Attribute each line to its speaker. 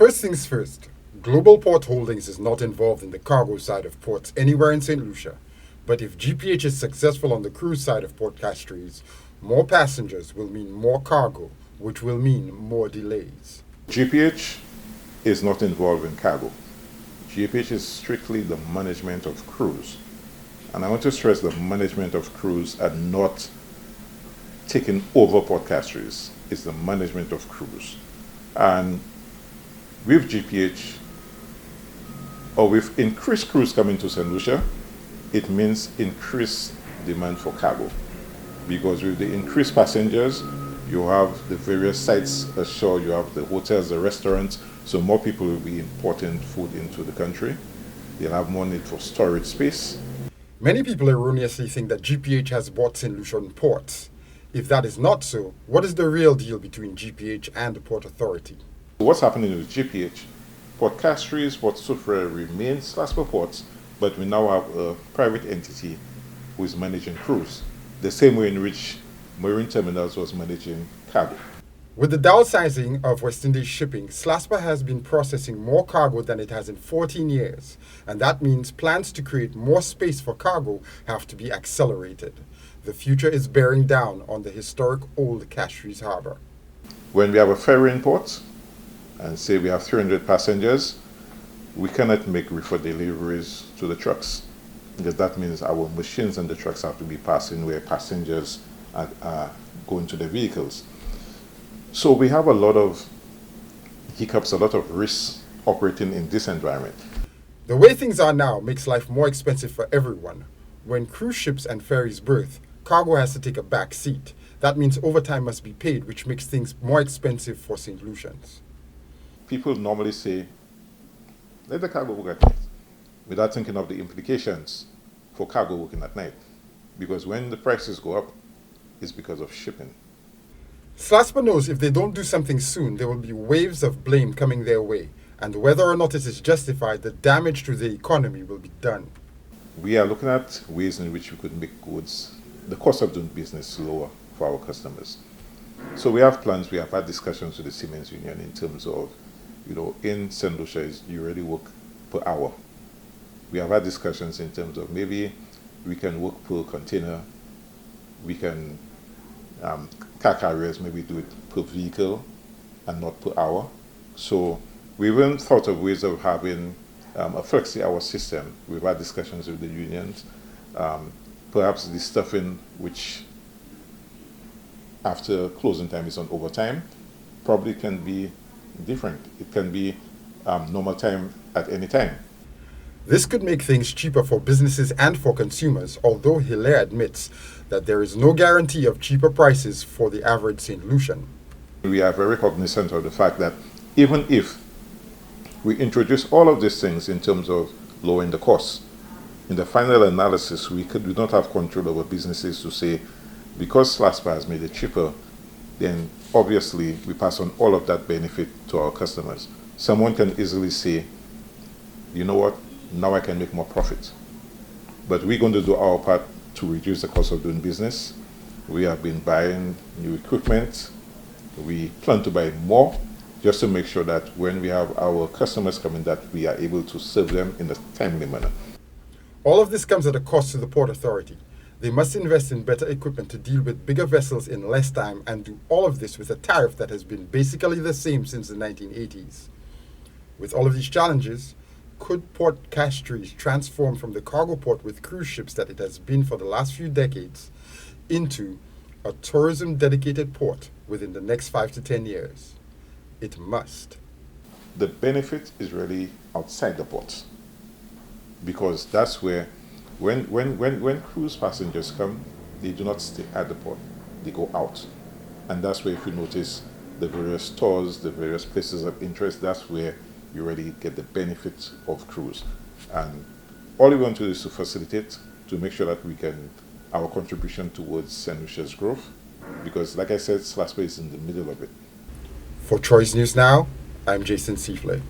Speaker 1: First things first, Global Port Holdings is not involved in the cargo side of ports anywhere in St. Lucia. But if GPH is successful on the cruise side of Port Castries, more passengers will mean more cargo, which will mean more delays.
Speaker 2: GPH is not involved in cargo. GPH is strictly the management of cruise. And I want to stress the management of cruise and not taking over Port Castries. It's the management of cruise. And with GPH, or with increased cruise coming to St. Lucia, it means increased demand for cargo. Because with the increased passengers, you have the various sites ashore, you have the hotels, the restaurants, so more people will be importing food into the country. They'll have more need for storage space.
Speaker 1: Many people erroneously think that GPH has bought St. Lucian ports. If that is not so, what is the real deal between GPH and the Port Authority?
Speaker 2: What's happening with GPH? Port Castries, Port Soufriere remains Slasper Ports, but we now have a private entity who is managing cruise, the same way in which Marine Terminals was managing cargo.
Speaker 1: With the downsizing of West Indies shipping, Slasper has been processing more cargo than it has in 14 years, and that means plans to create more space for cargo have to be accelerated. The future is bearing down on the historic old Castries Harbour.
Speaker 2: When we have a ferry in port, and say we have 300 passengers, we cannot make reefer deliveries to the trucks, because that means our machines and the trucks have to be passing where passengers are going to their vehicles. So we have a lot of hiccups, a lot of risks operating in this environment.
Speaker 1: The way things are now makes life more expensive for everyone. When cruise ships and ferries berth, cargo has to take a back seat. That means overtime must be paid, which makes things more expensive for St. Lucians.
Speaker 2: People normally say, let the cargo work at night, without thinking of the implications for cargo working at night. Because when the prices go up, it's because of shipping.
Speaker 1: Slasper knows if they don't do something soon, there will be waves of blame coming their way, and whether or not it is justified, the damage to the economy will be done.
Speaker 2: We are looking at ways in which we could make goods, the cost of doing business lower for our customers. So we have plans, we have had discussions with the Siemens Union in terms of, in St. Lucia, you already work per hour. We have had discussions in terms of maybe we can work per container, we can, car carriers maybe do it per vehicle and not per hour. So we even thought of ways of having a flexi-hour system. We've had discussions with the unions. Perhaps the stuffing, which after closing time is on overtime, probably can be different. It can be normal time at any time.
Speaker 1: This could make things cheaper for businesses and for consumers, although Hilaire admits that there is no guarantee of cheaper prices for the average St. Lucian.
Speaker 2: We are very cognizant of the fact that even if we introduce all of these things in terms of lowering the costs, in the final analysis, we do not have control over businesses to say, because Slasper has made it cheaper, then obviously we pass on all of that benefit to our customers. Someone can easily say, you know what, now I can make more profit. But we're going to do our part to reduce the cost of doing business. We have been buying new equipment. We plan to buy more just to make sure that when we have our customers coming, that we are able to serve them in a timely manner.
Speaker 1: All of this comes at a cost to the Port Authority. They must invest in better equipment to deal with bigger vessels in less time and do all of this with a tariff that has been basically the same since the 1980s. With all of these challenges, could Port Castries transform from the cargo port with cruise ships that it has been for the last few decades into a tourism-dedicated port within the next 5 to 10 years? It must.
Speaker 2: The benefit is really outside the port, because that's where, when cruise passengers come, they do not stay at the port, they go out. And that's where, if you notice, the various stores, the various places of interest, that's where you really get the benefits of cruise. And all we want to do is to facilitate, to make sure that our contribution towards St. Lucia's growth, because like I said, Slasper is in the middle of it.
Speaker 1: For Choice News Now, I'm Jason Seafley.